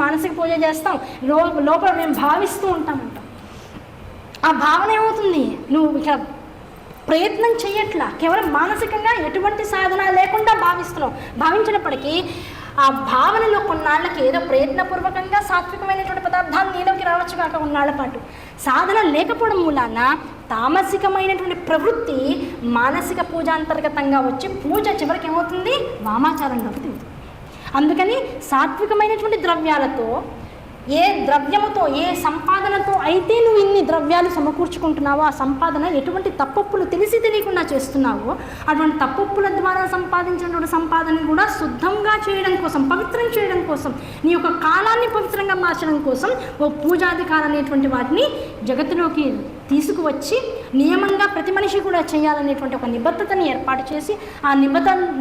మానసిక పూజ చేస్తాం, లోపల మేము భావిస్తూ ఉంటామంటాం. ఆ భావన ఏమవుతుంది? నువ్వు ఇక ప్రయత్నం చేయట్లా, కేవలం మానసికంగా ఎటువంటి సాధన లేకుండా భావించినప్పటికీ ఆ భావనలో కొన్నాళ్ళకి ఏదో ప్రయత్నపూర్వకంగా సాత్వికమైనటువంటి పదార్థాలు నీలోకి రావచ్చు కాక ఉన్నాళ్ల పాటు. సాధన లేకపోవడం మూలాన తామసికమైనటువంటి ప్రవృత్తి మానసిక పూజాంతర్గతంగా వచ్చి పూజ చివరికి ఏమవుతుంది? వామాచారంలోకి దిగుతుంది. అందుకని సాత్వికమైనటువంటి ద్రవ్యాలతో, ఏ ద్రవ్యముతో, ఏ సంపాదనతో అయితే నువ్వు ఇన్ని ద్రవ్యాలు సమకూర్చుకుంటున్నావో, ఆ సంపాదన ఎటువంటి తప్పొప్పులు తెలిసి తెలియకుండా చేస్తున్నావో, అటువంటి తప్పొప్పుల ద్వారా సంపాదించినటువంటి సంపాదన కూడా శుద్ధంగా చేయడం కోసం, పవిత్రం చేయడం కోసం, నీ యొక్క కాలాన్ని పవిత్రంగా మార్చడం కోసం ఓ పూజాధికారం అనేటువంటి వాటిని జగత్తులోకి తీసుకువచ్చి నియమంగా ప్రతి మనిషి కూడా చేయాలనేటువంటి ఒక నిబద్ధతని ఏర్పాటు చేసి, ఆ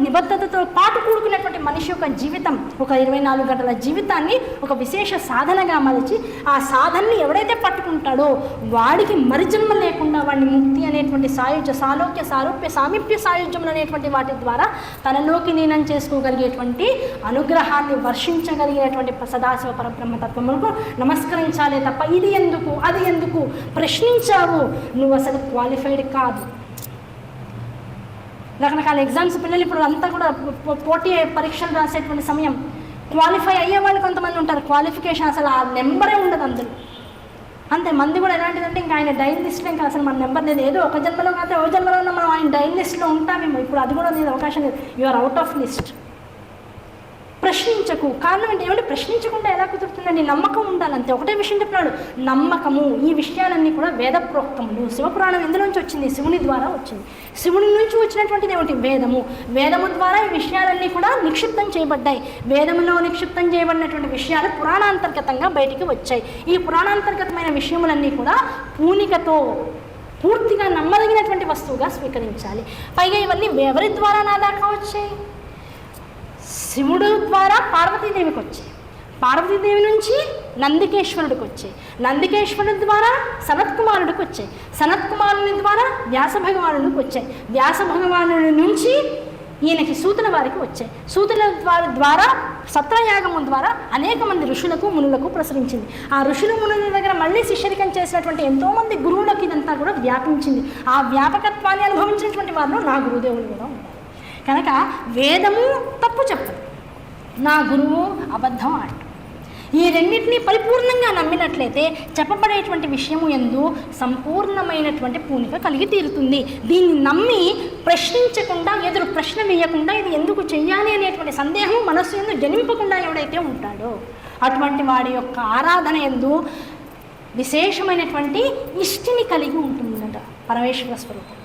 నిబద్ధతతో పాటు కూడుకున్నటువంటి మనిషి యొక్క జీవితం, ఒక 24 గంటల జీవితాన్ని ఒక విశేష సాధనగా మలిచి, ఆ సాధనని ఎవడైతే పట్టుకుంటాడో వాడికి మరిజన్మ లేకుండా వాడిని ముక్తి అనేటువంటి సాయుధ్య, సాలోక్య, సారూప్య, సామీప్య సాయుధ్యములు అనేటువంటి వాటి ద్వారా తనలోకి లీనం చేసుకోగలిగేటువంటి అనుగ్రహాన్ని వర్షించగలిగినటువంటి సదాశివ పరబ్రహ్మ తత్వములకు నమస్కరించాలే తప్ప ఇది ఎందుకు, అది ఎందుకు ప్రశ్నించావు, నువ్వు అసలు క్వాలిఫైడ్ కాదు. రకరకాల ఎగ్జామ్స్ పిల్లలు ఇప్పుడు అంతా కూడా పోటీ పరీక్షలు రాసేటువంటి సమయం, క్వాలిఫై అయ్యే వాళ్ళు కొంతమంది ఉంటారు, క్వాలిఫికేషన్ అసలు ఆ నెంబరే ఉండదు అందులో. అంతే మంది కూడా ఎలాంటిదంటే ఇంకా ఆయన డైల్ లిస్ట్లో ఇంకా అసలు మన నెంబర్ లేదు, ఏదో ఒక జన్మలో కాకపోతే ఓ జన్మలో ఉన్న మనం ఆయన డైల్ లిస్ట్లో ఉంటామేమో, ఇప్పుడు అది కూడా లేదు, అవకాశం లేదు, you are out of list. ప్రశ్నించకు. కారణం ఏంటి? ఏమంటే ప్రశ్నించకుండా ఎలా కుదురుతుందండి? నమ్మకం ఉండాలంతే. ఒకటే విషయం చెప్తున్నాడు, నమ్మకము. ఈ విషయాలన్నీ కూడా వేద ప్రోక్తములు. శివపురాణం ఎందులోంచి వచ్చింది? శివుని ద్వారా వచ్చింది. శివుని నుంచి వచ్చినటువంటిది ఏమిటి? వేదము. వేదము ద్వారా ఈ విషయాలన్నీ కూడా నిక్షిప్తం చేయబడ్డాయి. వేదములో నిక్షిప్తం చేయబడినటువంటి విషయాలు పురాణాంతర్గతంగా బయటికి వచ్చాయి. ఈ పురాణాంతర్గతమైన విషయములన్నీ కూడా పూనికతో పూర్తిగా నమ్మదగినటువంటి వస్తువుగా స్వీకరించాలి. పైగా ఇవన్నీ ఎవరి ద్వారా నా దాకా వచ్చాయి? శివుడు ద్వారా పార్వతీదేవికి వచ్చాయి, పార్వతీదేవి నుంచి నందికేశ్వరుడికి వచ్చాయి, నందికేశ్వరుడి ద్వారా సనత్కుమారుడికి వచ్చాయి, సనత్కుమారుని ద్వారా వ్యాస భగవానుడికి వచ్చాయి, వ్యాస భగవానుడి నుంచి ఈయనకి సూతుల వారికి వచ్చాయి, సూతుల ద్వారా సత్రయాగము ద్వారా అనేక మంది ఋషులకు మునులకు ప్రసరించింది. ఆ ఋషులు మునుల దగ్గర మళ్ళీ శిష్యరికం చేసినటువంటి ఎంతోమంది గురువులకు ఇదంతా కూడా వ్యాపించింది. ఆ వ్యాపకత్వాన్ని అనుభవించినటువంటి వారిలో నా గురుదేవులు కూడా ఉన్నారు. కనుక వేదము తప్పు చెప్తుంది, నా గురువు అబద్ధం ఆడు. ఈ రెండింటినీ పరిపూర్ణంగా నమ్మినట్లయితే చెప్పబడేటువంటి విషయము యందు సంపూర్ణమైనటువంటి పూనిక కలిగి తీరుతుంది. దీన్ని నమ్మి ప్రశ్నించకుండా, ఎదురు ప్రశ్న వేయకుండా ఇది ఎందుకు చెయ్యాలి అనేటువంటి సందేహం మనస్సు యందు జనింపకుండా ఎవడైతే ఉంటాడో అటువంటి వాడి యొక్క ఆరాధన యందు విశేషమైనటువంటి ఇష్టిని కలిగి ఉంటుందట పరమేశ్వర స్వరూపం.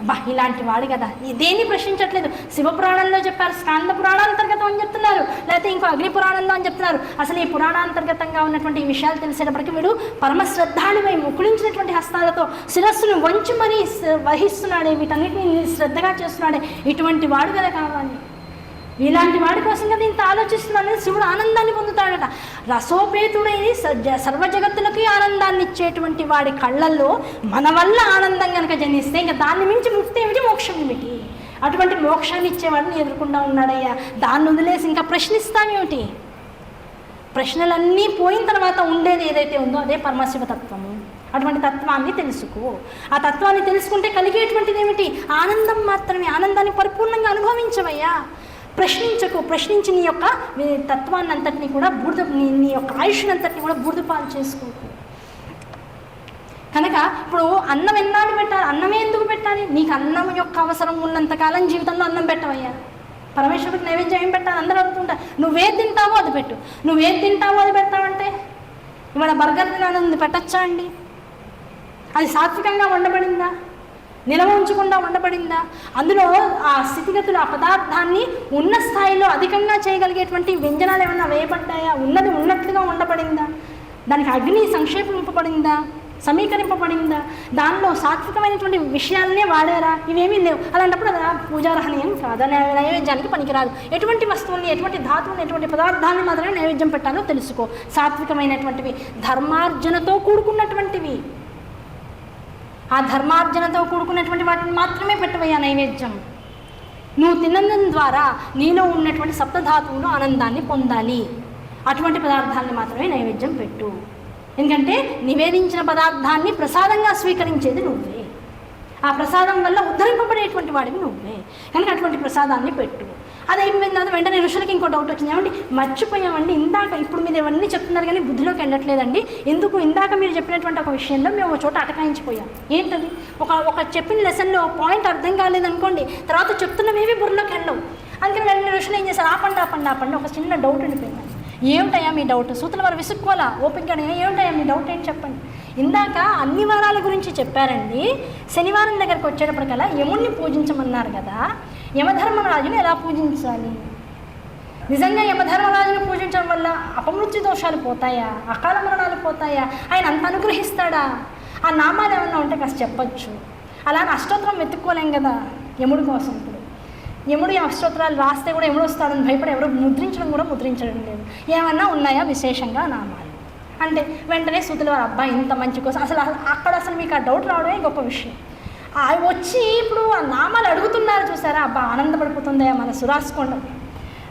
అబ్బా ఇలాంటి వాడు కదా, దేన్ని ప్రశ్నించట్లేదు. శివపురాణంలో చెప్పారు, స్కాంద పురాణాంతర్గతం అని చెప్తున్నారు, లేకపోతే ఇంకో అగ్ని పురాణంలో అని చెప్తున్నారు. అసలు ఈ పురాణాంతర్గతంగా ఉన్నటువంటి ఈ విషయాలు తెలిసేటప్పటికీ వీడు పరమశ్రద్ధాళువై ముకుళించినటువంటి హస్తాలతో శిరస్సును వంచి మరీ వహిస్తున్నాడే, వీటన్నిటిని శ్రద్ధగా చేస్తున్నాడే, ఇటువంటి వాడు కదా కావాలి. ఇలాంటి వాడి కోసం కదా ఇంత ఆలోచిస్తున్నాను. శివుడు ఆనందాన్ని పొందుతాడట. రసోపేతుడైన సర్వ జగత్తులకి ఆనందాన్ని ఇచ్చేటువంటి వాడి కళ్ళల్లో మన వల్ల ఆనందం కనుక జనిస్తే ఇంకా దాన్ని మించి ముక్తి ఏమిటి, మోక్షం ఏమిటి? అటువంటి మోక్షాన్ని ఇచ్చేవాడిని ఎదుర్కొంటూ ఉన్నాడయ్యా. దాన్ని వదిలేసి ఇంకా ప్రశ్నిస్తామేమిటి? ప్రశ్నలన్నీ పోయిన తర్వాత ఉండేది ఏదైతే ఉందో అదే పరమశివ తత్వము. అటువంటి తత్వాన్ని తెలుసుకో. ఆ తత్వాన్ని తెలుసుకుంటే కలిగేటువంటిది ఏమిటి? ఆనందం మాత్రమే. ఆనందాన్ని పరిపూర్ణంగా అనుభవించవయ్యా. ప్రశ్నించకు. ప్రశ్నించి నీ యొక్క తత్వాన్ని అంతటినీ కూడా నీ యొక్క ఆయుష్నంతటిని కూడా బూడిదపాలు చేసుకోకు. కనుక ఇప్పుడు అన్నం ఎన్నాళ్ళు పెట్టాలి? అన్నమే ఎందుకు పెట్టాలి? నీకు అన్నం యొక్క అవసరం ఉన్నంతకాలం జీవితంలో అన్నం పెట్టవయ్యా. పరమేశ్వరుడికి నైవేద్యం ఏం పెట్టాలి? అందరూ అడుగుతుంటారు, నువ్వేది తింటావో అది పెట్టు, నువ్వేది తింటావో అది పెట్టావంటే ఇవాళ బర్గర్ తినాలని పెట్టచ్చా అండి? అది సాత్వికంగా వండబడిందా? నిలవ ఉంచకుండా వండబడిందా? అందులో ఆ స్థితిగతులు, ఆ పదార్థాన్ని ఉన్న స్థాయిలో అధికంగా చేయగలిగేటువంటి వ్యంజనాలు ఏమన్నా వేయబడ్డాయా? ఉన్నది ఉన్నట్లుగా వండబడిందా? దానికి అగ్ని సంక్షేపింపబడిందా, సమీకరింపబడిందా? దానిలో సాత్వికమైనటువంటి విషయాలనే వాడారా? ఇవేమీ లేవు. అలాంటప్పుడు అది పూజార్హనీయం కాదు, నైవేద్యానికి పనికిరాదు. ఎటువంటి వస్తువుల్ని, ఎటువంటి ధాతువుని, ఎటువంటి పదార్థాన్ని మాత్రమే నైవేద్యం పెట్టాలో తెలుసుకో. సాత్వికమైనటువంటివి, ధర్మార్జనతో కూడుకున్నటువంటివి, ఆ ధర్మార్జనతో కూడుకున్నటువంటి వాటిని మాత్రమే పెట్టవయ్యా నైవేద్యం. నువ్వు తిన్నందు ద్వారా నీలో ఉన్నటువంటి సప్తధాతువులు ఆనందాన్ని పొందాలి. అటువంటి పదార్థాన్ని మాత్రమే నైవేద్యం పెట్టు. ఎందుకంటే నివేదించిన పదార్థాన్ని ప్రసాదంగా స్వీకరించేది నువ్వే, ఆ ప్రసాదం వల్ల ఉద్ధరింపబడేటువంటి వాడివి నువ్వే, కనుక అటువంటి ప్రసాదాన్ని పెట్టు. అది అయిపోయిన తర్వాత వెంటనే ఋషులకి ఇంకో డౌట్ వచ్చింది, ఏమండి మర్చిపోయామండి ఇందాక, ఇప్పుడు మీరు ఇవన్నీ చెప్తున్నారు కానీ బుద్ధిలోకి వెళ్ళట్లేదండి, ఎందుకు ఇందాక మీరు చెప్పినటువంటి ఒక విషయంలో మేము ఒక చోట అటకాయించిపోయాం. ఏంటది? ఒక చెప్పిన లెసన్లో పాయింట్ అర్థం కాలేదనుకోండి, తర్వాత చెప్తున్నవేవి బుర్రలోకి వెళ్ళవు. అందుకని వెంటనే ఋషులు ఏం చేశారు, ఆపండి ఒక చిన్న డౌట్ ఉండిపోయింది. ఏమిటయ్యా మీ డౌట్? సూతులు వారు విసుక్కోవాలా, ఓపికగా ఏమిటయ్యా మీ డౌట్ ఏంటి చెప్పండి. ఇందాక అన్ని వారాల గురించి చెప్పారండి, శనివారం దగ్గరకు వచ్చేటప్పటికల్లా యముణ్ణి పూజించమన్నారు కదా, యమధర్మరాజుని ఎలా పూజించాలి? నిజంగా యమధర్మరాజుని పూజించడం వల్ల అపమృత్యు దోషాలు పోతాయా, అకాల మరణాలు పోతాయా, ఆయన అంత అనుగ్రహిస్తాడా? ఆ నామాలు ఏమన్నా ఉంటే కాస్త చెప్పచ్చు. అలానే అష్టోత్తరం వెతుక్కోలేం కదా యముడి కోసం. ఇప్పుడు యముడు అష్టోత్తరాలు రాస్తే కూడా యముడు వస్తాడని భయపడి ఎవరు ముద్రించడం లేదు. ఏమన్నా ఉన్నాయా విశేషంగా నామాలు అంటే వెంటనే సూతుల వారు అబ్బాయి ఇంత మంచి కోసం అసలు మీకు ఆ డౌట్ రావడమే గొప్ప విషయం. వచ్చి ఇప్పుడు ఆ నామాలు అడుగుతున్నారు చూసారా, అబ్బా ఆనందపడిపోతుందా మనసు.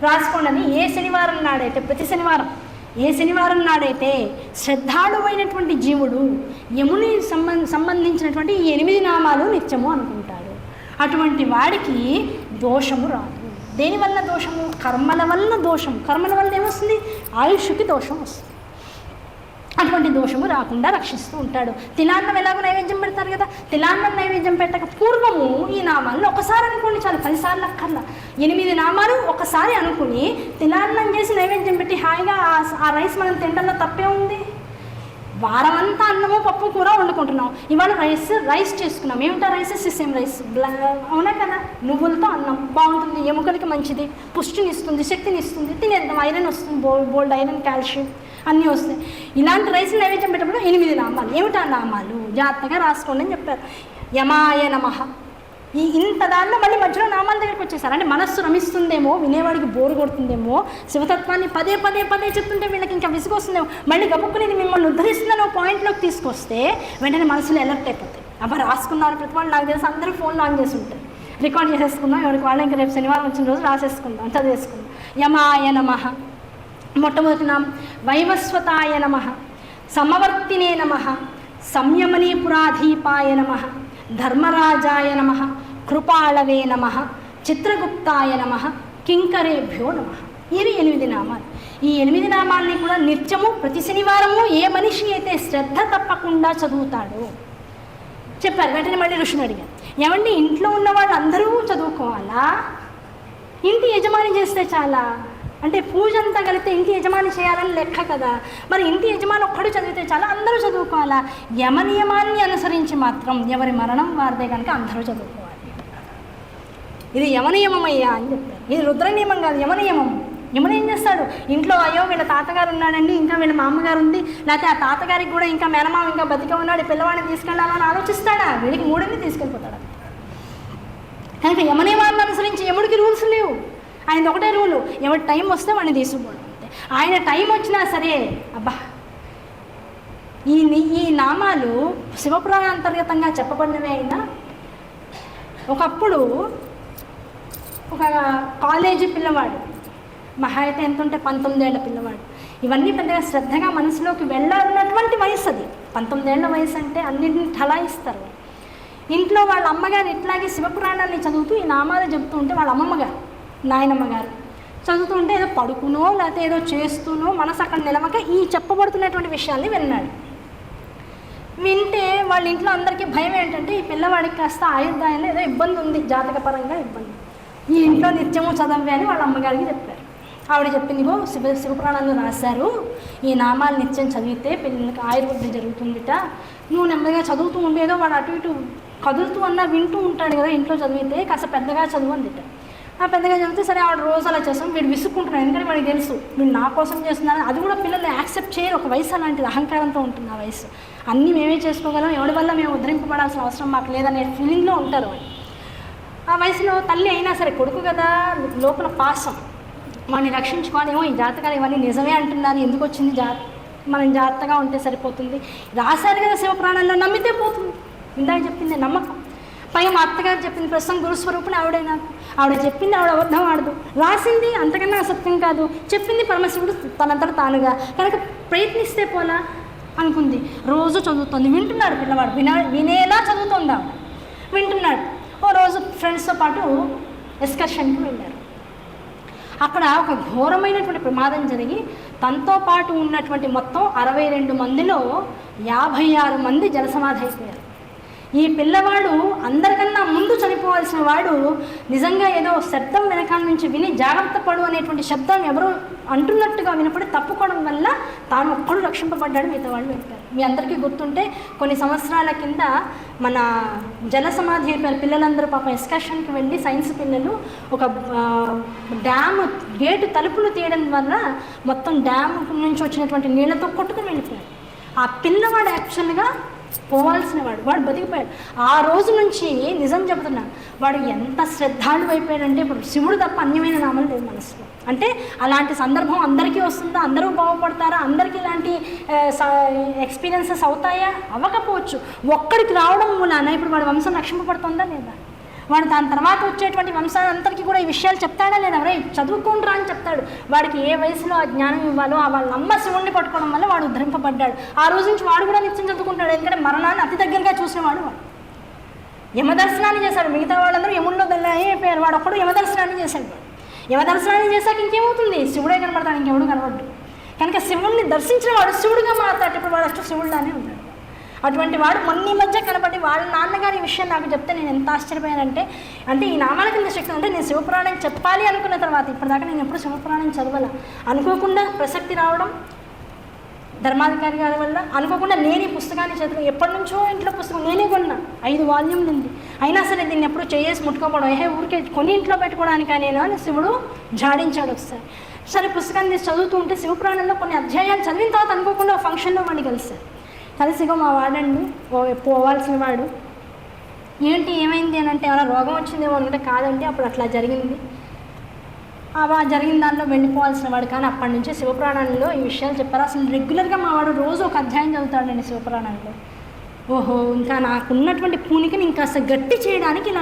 రాసుకోండి ఏ శనివారం నాడైతే, ప్రతి శనివారం ఏ శనివారం నాడైతే శ్రద్ధాళువైనటువంటి జీవుడు యముని సంబంధించినటువంటి ఈ 8 నామాలు నిత్యము అనుకుంటాడు, అటువంటి వాడికి దోషము రాదు. దేనివల్ల దోషము? కర్మల వల్ల దోషము. కర్మల వల్ల ఏమొస్తుంది? ఆయుష్కి దోషం వస్తుంది. అటువంటి దోషము రాకుండా రక్షిస్తూ ఉంటాడు. తిలాన్నం ఎలాగో నైవేద్యం పెడతారు కదా, తిలాన్నం నైవేద్యం పెట్టక పూర్వము ఈ నామాలను ఒకసారి అనుకోండి చాలు, 10 సార్లు అక్కర్లా. 8 నామాలు ఒకసారి అనుకుని తిలాన్నం చేసి నైవేద్యం పెట్టి హాయిగా ఆ రైస్ మనం తినడంలో తప్పే ఉంది. వారమంతా అన్నము పప్పు కూర వండుకుంటున్నాం, ఇవాళ రైస్ చేసుకున్నాం. ఏమిటా రైస్? సిసేమ్ రైస్, అవునా కదా, నువ్వులతో అన్నం బాగుంటుంది, ఎముకలకి మంచిది, పుష్టిని ఇస్తుంది, శక్తిని ఇస్తుంది, తినేద్దాం, ఐరన్ వస్తుంది, బోల్డ్ ఐరన్, కాల్షియం అన్నీ వస్తాయి. ఇలాంటి రైస్ నైవేద్యం పెట్టినప్పుడు 8 నామాలు. ఏమిటా నామాలు? జాగ్రత్తగా రాసుకోండి అని చెప్పారు. యమాయ నమః. ఇంత దానిలో మళ్ళీ మధ్యలో నామాల దగ్గరికి వచ్చేసారు. అంటే మనస్సు రమిస్తుందేమో, వినేవాడికి బోరు కొడుతుందేమో, శివతత్వాన్ని పదే చెప్తుంటే వీళ్ళకి ఇంకా విసుగొస్తుందేమో, మళ్ళీ గబుక్కుని ఇది మిమ్మల్ని ఉద్ధరిస్తుందని పాయింట్లోకి తీసుకొస్తే వెంటనే మనసులో అలర్ట్ అయిపోతాయి. అబ్బా రాసుకున్నారు ప్రతి వాళ్ళు, నాకు తెలిసి అందరూ ఫోన్లో ఆన్ చేసి ఉంటారు, రికార్డ్ చేసేసుకుందాం, ఎవరికి వాళ్ళు ఇంకా రేపు శనివారం వచ్చిన రోజు రాసేసుకుందాం, చదివేసుకుందాం. యమాయ నమః. మొట్టమొదటి నామం వైవస్వతాయ నమః, సమవర్తినే నమః, సంయమనీపురాధీపాయ నమః, ధర్మరాజాయ నమః, కృపాళవే నమః, చిత్రగుప్తాయ నమః, కింకరేభ్యో నమః. ఇవి 8 నామాలు. ఈ 8 నామాల్ని కూడా నిత్యము ప్రతి శనివారము ఏ మనిషి అయితే శ్రద్ధ తప్పకుండా చదువుతాడో చెప్పారు. వెంటనే మళ్ళీ ఋషులు అడిగారు, ఏమండి ఇంట్లో ఉన్న వాళ్ళు అందరూ చదువుకోవాలా, ఇంటి యజమాని చేస్తే చాలా? అంటే పూజ అంతా కలిపితే ఇంటి యజమాని చేయాలని లెక్క కదా, మరి ఇంటి యజమాని ఒక్కడు చదివితే చాలా, అందరూ చదువుకోవాలా? యమ నియమాన్ని అనుసరించి మాత్రం ఎవరి మరణం వారిదే కనుక అందరూ చదువుకోవాలి. ఇది యమనియమయ్యా అని చెప్పారు. ఇది రుద్ర నియమం కాదు, యమనియమం. యముడు ఏం చేస్తాడు? ఇంట్లో అయ్యో వీళ్ళ తాతగారు ఉన్నాడండి, ఇంకా వీళ్ళ మా అమ్మగారు ఉంది, లేకపోతే ఆ తాతగారికి కూడా ఇంకా మేనమామ ఇంకా బతిక ఉన్నాడు, పిల్లవాడిని తీసుకెళ్ళాలని ఆలోచిస్తాడా? వీడికి 3 తీసుకెళ్ళిపోతాడు. కనుక యమనియమాన్ని అనుసరించి యముడికి రూల్స్ లేవు, ఆయన ఒకటే రూలు, ఎవరి టైం వస్తే వాడిని తీసుకోవడం అంతే. ఆయన టైం వచ్చినా సరే అబ్బా. ఈ నామాలు శివపురాణ అంతర్గతంగా చెప్పబడినవే అయినా ఒకప్పుడు ఒక కాలేజీ పిల్లవాడు, మహా అయితే ఎంత ఉంటే 19 ఏళ్ల పిల్లవాడు, ఇవన్నీ పెద్దగా శ్రద్ధగా మనసులోకి వెళ్ళాలన్నటువంటి వయసు అది. 19 ఏళ్ల వయసు అంటే అన్నింటినీ ఠలాయిస్తారు. ఇంట్లో వాళ్ళ అమ్మగారు ఇట్లాగే శివపురాణాన్ని చదువుతూ ఈ నామాలు చెబుతూ ఉంటే వాళ్ళ అమ్మమ్మగారు, నాయనమ్మ గారు చదువుతూ ఉంటే ఏదో పడుకునో లేకపోతే ఏదో చేస్తూనో మనసు అక్కడ నిలవక ఈ చెప్పబడుతున్నటువంటి విషయాల్ని విన్నాడు. వింటే వాళ్ళ ఇంట్లో అందరికీ భయం ఏంటంటే ఈ పిల్లవాడికి కాస్త ఆయుర్దాయంలో ఏదో ఇబ్బంది ఉంది, జాతకపరంగా ఇబ్బంది, ఈ ఇంట్లో నిత్యము చదవే అని వాళ్ళ అమ్మగారికి చెప్పారు. ఆవిడ చెప్పింది, ఇగో శివపురాణాలు రాశారు, ఈ నామాలు నిత్యం చదివితే పిల్లలకి ఆయుర్వృద్ధి జరుగుతుందిట, నువ్వు నెమ్మదిగా చదువుతూ ఉండేదో వాడు అటు ఇటు కదులుతూ అన్నా వింటూ ఉంటాడు కదా, ఇంట్లో చదివితే కాస్త పెద్దగా చదువు అందిట. ఆ పెద్దగా చదివితే సరే ఆవిడ రోజు అలా చేస్తాం, వీడు విసుక్కుంటున్నాడు, ఎందుకంటే వాడికి తెలుసు వీడు నా కోసం చేస్తున్నాను. అది కూడా పిల్లల్ని యాక్సెప్ట్ చేయరు, ఒక వయసు అలాంటిది, అహంకారంతో ఉంటుంది ఆ వయసు. అన్నీ మేమే చేసుకోగలం, ఎవరి వల్ల మేము ఉద్ధరింపబడాల్సిన అవసరం మాకు లేదనే ఫీలింగ్లో ఉంటారు వాళ్ళు. ఆ వయసులో తల్లి అయినా సరే కొడుకు కదా, లోపల పాసం, వాడిని రక్షించుకోవాలేమో, ఈ జాతకాలు ఇవన్నీ నిజమే అంటున్నారు, ఎందుకు వచ్చింది మనం జాగ్రత్తగా ఉంటే సరిపోతుంది, రాశారు కదా శివపురాణంలో, నమ్మితే పోతుంది. ఇందాక చెప్పింది నమ్మకం. పైగా మా అత్తగారు చెప్పింది ప్రస్తుతం గురుస్వరూపుని ఆవిడే, నాకు ఆవిడ చెప్పింది ఆవిడ అబద్ధం ఆడదు, రాసింది అంతకన్నా అసత్యం కాదు, చెప్పింది పరమశివుడు తనంతట తానుగా, కనుక ప్రయత్నిస్తే పోలా అనుకుంది. రోజు చదువుతుంది, వింటున్నాడు పిల్లవాడు, వినేలా చదువుతుంది ఆవిడ, వింటున్నాడు. ఓ రోజు ఫ్రెండ్స్తో పాటు ఎక్స్కర్షన్కి వెళ్ళారు. అక్కడ ఒక ఘోరమైనటువంటి ప్రమాదం జరిగి తనతో పాటు ఉన్నటువంటి మొత్తం 62 మందిలో 56 మంది జలసమాధి అయిపోయారు. ఈ పిల్లవాడు అందరికన్నా ముందు చనిపోవాల్సిన వాడు నిజంగా ఏదో శబ్దం వెనకాల నుంచి విని జాగ్రత్త పడు అనేటువంటి శబ్దం ఎవరో అంటున్నట్టుగా వినపడి తప్పుకోవడం వల్ల తాను ఒక్కడు రక్షింపబడ్డాడు, మిగతా వాళ్ళు వెళ్ళారు. మీ అందరికీ గుర్తుంటే కొన్ని సంవత్సరాల కింద మన జల సమాధి అయిపోయారు పిల్లలందరూ పాపం ఎక్స్కర్షన్కి వెళ్ళి, సైన్స్ పిల్లలు ఒక డ్యామ్ గేటు తలుపులు తీయడం వల్ల మొత్తం డ్యామ్ నుంచి వచ్చినటువంటి నీళ్లతో కొట్టుకుని వెళ్ళిపోయాడు. ఆ పిల్లవాడు యాక్చువల్గా పోవాల్సిన వాడు బతికిపోయాడు. ఆ రోజు నుంచి నిజం చెబుతున్నా, వాడు ఎంత శ్రద్ధాళు అయిపోయాడంటే ఇప్పుడు శివుడు తప్ప అన్యమైన నామం లేదు మనసులో. అంటే అలాంటి సందర్భం అందరికీ వస్తుందా, అందరూ బాగుపడతారా, అందరికీ ఇలాంటి ఎక్స్పీరియన్సెస్ అవుతాయా, అవ్వకపోవచ్చు. ఒక్కడికి రావడం మూలాన ఇప్పుడు వాడి వంశం రక్షింపబడుతుందా లేదా, వాడు దాని తర్వాత వచ్చేటువంటి వంశాలందరికీ కూడా ఈ విషయాలు చెప్తాడా లేదా, ఎవరై చదువుకోండ్రా అని చెప్తాడు. వాడికి ఏ వయసులో ఆ జ్ఞానం ఇవ్వాలో వాళ్ళ అమ్మ శివుణ్ణి పట్టుకోవడం వల్ల వాడు ఉద్ధరింపబడ్డాడు. ఆ రోజు నుంచి వాడు కూడా నిత్యం చదువుకుంటాడు, ఎందుకంటే మరణాన్ని అతి దగ్గరగా చూసిన వాడు. యమదర్శనాన్ని చేశాడు, మిగతా వాళ్ళందరూ యముల్లో అయిపోయారు, వాడు ఒక్కడు యమదర్శనాన్ని చేశాడు. యమదర్శనాన్ని చేశాక ఇంకేమవుతుంది, శివుడే కనబడతాడు, ఇంకెవడు కనబడ్డు. కనుక శివుణ్ణి దర్శించిన వాడు శివుడిగా మాట్లాడు. ఇప్పుడు వాడు అಷ್ಟು శివుడిలానే ఉన్నాడు. అటువంటి వాడు మొన్న ఈ మధ్య కనబడి వాళ్ళ నాన్నగారి విషయం నాకు చెప్తే నేను ఎంత ఆశ్చర్యపోయానంటే, అంటే ఈ నామాల కింద శక్తి అంటే నేను శివపురాణం చెప్పాలి అనుకున్న తర్వాత ఇప్పటిదాకా నేను ఎప్పుడు శివపురాణం చదవాల, అనుకోకుండా ప్రసక్తి రావడం ధర్మాధికారి గారి వల్ల, అనుకోకుండా నేను ఈ పుస్తకాన్ని చదివి ఎప్పటి నుంచో ఇంట్లో పుస్తకం నేనే కొన్నా, 5 వాల్యూమ్లు ఉంది, అయినా సరే దీన్ని ఎప్పుడు చేసి ముట్టుకోపోవడం, ఊరికే కొని ఇంట్లో పెట్టుకోవడానికి నేను అని శివుడు జాడించాడు ఒకసారి. సరే పుస్తకాన్ని తీసి చదువుతూ ఉంటే శివపురాణంలో కొన్ని అధ్యాయాలు చదివిన తర్వాత అనుకోకుండా ఫంక్షన్లో వాడిని కలిసిగా మా వాడండి పోవాల్సిన వాడు, ఏంటి ఏమైంది అని అంటే ఏమైనా రోగం వచ్చిందేమో అనుకుంటే కాదంటే అప్పుడు అట్లా జరిగింది, జరిగిన దాంట్లో వెళ్ళిపోవాల్సిన వాడు. కానీ అప్పటి నుంచి శివపురాణంలో ఈ విషయాలు చెప్పారు. అసలు రెగ్యులర్గా మా వాడు రోజు ఒక అధ్యాయం చదువుతాడండి శివపురాణంలో. ఓహో, ఇంకా నాకున్నటువంటి పూనికని ఇంకా అసలు గట్టి చేయడానికి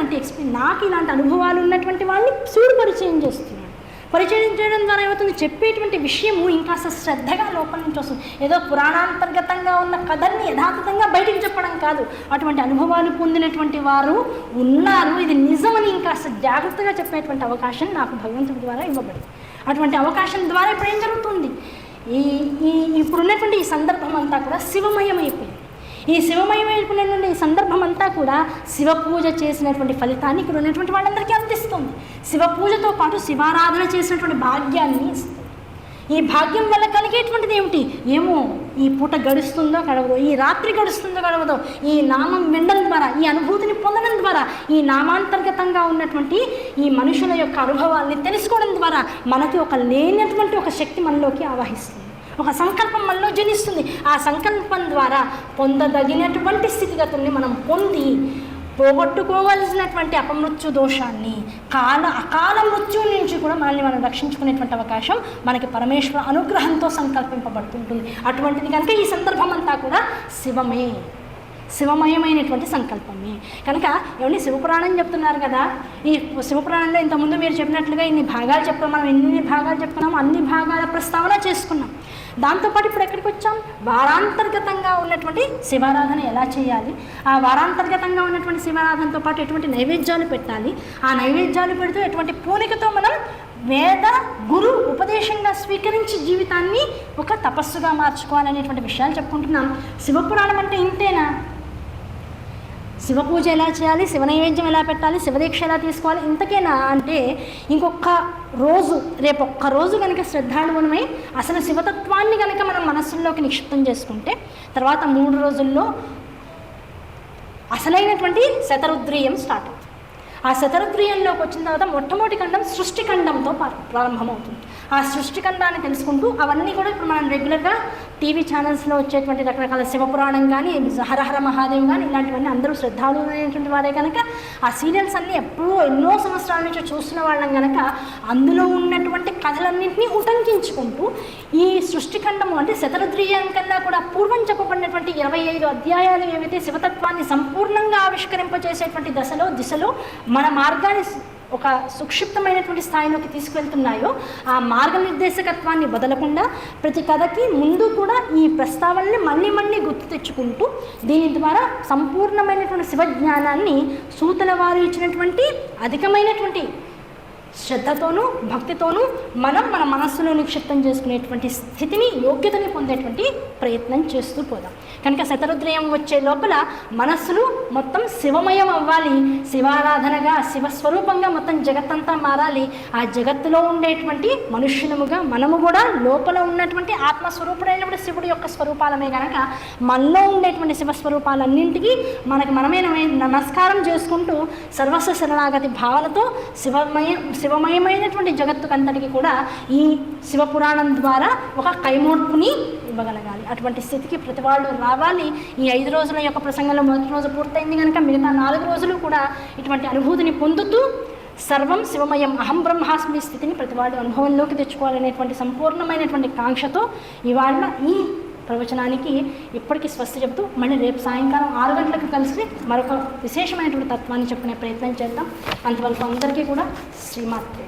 నాకు ఇలాంటి అనుభవాలు ఉన్నటువంటి వాళ్ళని శివుడు పరిచయం చేస్తున్నాడు. పరిచయం చేయడం ద్వారా ఏమవుతుంది, చెప్పేటువంటి విషయము ఇంకా శ్రద్ధగా లోపల నుంచి వస్తుంది. ఏదో పురాణాంతర్గతంగా ఉన్న కథల్ని యథాతథంగా బయటికి చెప్పడం కాదు, అటువంటి అనుభవాలు పొందినటువంటి వారు ఉన్నారు, ఇది నిజమని ఇంకా జాగ్రత్తగా చెప్పేటువంటి అవకాశం నాకు భగవంతుడి ద్వారా ఇవ్వబడింది. అటువంటి అవకాశం ద్వారా ఇప్పుడు ఏం జరుగుతుంది, ఇప్పుడున్నటువంటి ఈ సందర్భం అంతా కూడా శివమయమైపోయింది. ఈ శివమయమైనటువంటి ఈ సందర్భం అంతా కూడా శివ పూజ చేసినటువంటి ఫలితాన్ని ఇక్కడ ఉన్నటువంటి వాళ్ళందరికీ అందిస్తుంది. శివ పూజతో పాటు శివారాధన చేసినటువంటి భాగ్యాన్ని ఇస్తుంది. ఈ భాగ్యం వల్ల కలిగేటువంటిది ఏమిటి, ఏమో ఈ పూట గడుస్తుందో గడవదో, ఈ రాత్రి గడుస్తుందో గడవదో, ఈ నామం వినడం ద్వారా, ఈ అనుభూతిని పొందడం ద్వారా, ఈ నామాంతర్గతంగా ఉన్నటువంటి ఈ మనుషుల యొక్క అనుభవాల్ని తెలుసుకోవడం ద్వారా మనకి ఒక లేనటువంటి ఒక శక్తి మనలోకి ఆవాహిస్తుంది, ఒక సంకల్పం మనలో జనిస్తుంది. ఆ సంకల్పం ద్వారా పొందదగినటువంటి స్థితిగతుల్ని మనం పొంది పోగొట్టుకోవాల్సినటువంటి అపమృత్యు దోషాన్ని, అకాల మృత్యువు నుంచి కూడా మనల్ని మనం రక్షించుకునేటువంటి అవకాశం మనకి పరమేశ్వర అనుగ్రహంతో సంకల్పింపబడుతుంటుంది. అటువంటిది కనుక ఈ సందర్భం అంతా కూడా శివమయమైనటువంటి సంకల్పమే. కనుక ఏమండి శివపురాణం చెప్తున్నారు కదా, ఈ శివపురాణంలో ఇంతకుముందు మీరు చెప్పినట్లుగా ఇన్ని భాగాలు చెప్పాం, మనం ఎన్ని భాగాలు చెప్పుకున్నాము, అన్ని భాగాల ప్రస్తావన చేసుకున్నాం. దాంతోపాటు ఇప్పుడు ఎక్కడికి వచ్చాం, వారాంతర్గతంగా ఉన్నటువంటి శివారాధన ఎలా చేయాలి, ఆ వారాంతర్గతంగా ఉన్నటువంటి శివారాధనతో పాటు ఎటువంటి నైవేద్యాలు పెట్టాలి, ఆ నైవేద్యాలు పెడుతూ ఎటువంటి పూనికతో మనం వేద గురు ఉపదేశంగా స్వీకరించి జీవితాన్ని ఒక తపస్సుగా మార్చుకోవాలనేటువంటి విషయాలు చెప్పుకుంటున్నాం. శివపురాణం అంటే ఇంతేనా, శివ పూజ ఎలా చేయాలి, శివ నైవేద్యం ఎలా పెట్టాలి, శివదీక్ష ఎలా తీసుకోవాలి, ఇంతకేనా అంటే ఇంకొక రోజు, రేపు ఒక్క రోజు కనుక శ్రద్ధాళువనమై అసలు శివతత్వాన్ని కనుక మనం మనస్సుల్లోకి నిక్షిప్తం చేసుకుంటే తర్వాత 3 రోజుల్లో అసలైనటువంటి శతరుద్రీయం స్టార్ట్ అవుతుంది. ఆ శతరుద్రీయంలోకి వచ్చిన తర్వాత మొట్టమొదటి ఖండం సృష్టి ఖండంతో ప్రారంభమవుతుంది. ఆ సృష్టిఖండాన్ని తెలుసుకుంటూ అవన్నీ కూడా ఇప్పుడు మనం రెగ్యులర్గా టీవీ ఛానల్స్లో వచ్చేటువంటి రకరకాల శివపురాణం కానీ, హరహర మహాదేవ్ కానీ, ఇలాంటివన్నీ అందరూ శ్రద్ధాళులైనటువంటి వారే కనుక ఆ సీరియల్స్ అన్నీ ఎన్నో సంవత్సరాల నుంచి చూస్తున్న వాళ్ళం కనుక అందులో ఉన్నటువంటి కథలన్నింటినీ ఉటంకించుకుంటూ ఈ సృష్టిఖండము అంటే శతరుద్రీయం కన్నా కూడా పూర్వం చెప్పబడినటువంటి 25 అధ్యాయాలు ఏవైతే శివతత్వాన్ని సంపూర్ణంగా ఆవిష్కరింపజేసేటువంటి దిశలో మన మార్గాన్ని ఒక సుక్షిప్తమైనటువంటి స్థాయిలోకి తీసుకువెళ్తున్నాయో ఆ మార్గనిర్దేశకత్వాన్ని వదలకుండా ప్రతి కథకి ముందు కూడా ఈ ప్రస్తావనని మళ్ళీ గుర్తు తెచ్చుకుంటూ దీని ద్వారా సంపూర్ణమైనటువంటి శివజ్ఞానాన్ని సూతుల వారు ఇచ్చినటువంటి అధికమైనటువంటి శ్రద్ధతోనూ భక్తితోనూ మనం మన మనస్సులో నిక్షిప్తం చేసుకునేటువంటి స్థితిని, యోగ్యతని పొందేటువంటి ప్రయత్నం చేస్తూ పోదాం. కనుక శతరుద్రయం వచ్చే లోపల మనస్సులు మొత్తం శివమయం అవ్వాలి, శివారాధనగా శివస్వరూపంగా మొత్తం జగత్తంతా మారాలి. ఆ జగత్తులో ఉండేటువంటి మనుష్యులముగా మనము కూడా లోపల ఉన్నటువంటి ఆత్మస్వరూపుడైనటువంటి శివుడి యొక్క స్వరూపాలమే కనుక మనలో ఉండేటువంటి శివస్వరూపాలన్నింటికీ మనమే నమస్కారం చేసుకుంటూ సర్వస్వ శరణాగతి భావనతో శివమయమైనటువంటి జగత్తుకంతటికి కూడా ఈ శివపురాణం ద్వారా ఒక కైమోడ్పుని ఇవ్వగలగాలి. అటువంటి స్థితికి ప్రతి వాళ్ళు రావాలి. ఈ 5 రోజుల యొక్క ప్రసంగంలో మొదటి రోజు పూర్తయింది కనుక మిగతా 4 రోజులు కూడా ఇటువంటి అనుభూతిని పొందుతూ సర్వం శివమయం అహం బ్రహ్మాస్మి స్థితిని ప్రతి వాళ్ళు అనుభవంలోకి తెచ్చుకోవాలనేటువంటి సంపూర్ణమైనటువంటి కాంక్షతో ఇవాళ ఈ ప్రవచనానికి ఇప్పటికీ స్వస్తి చెబుతూ మళ్ళీ రేపు సాయంకాలం 6 గంటలకు కలిసి మరొక విశేషమైనటువంటి తత్వాన్ని చెప్పుకునే ప్రయత్నం చేద్దాం. అంతవరకు అందరికీ కూడా శ్రీమాత్రే.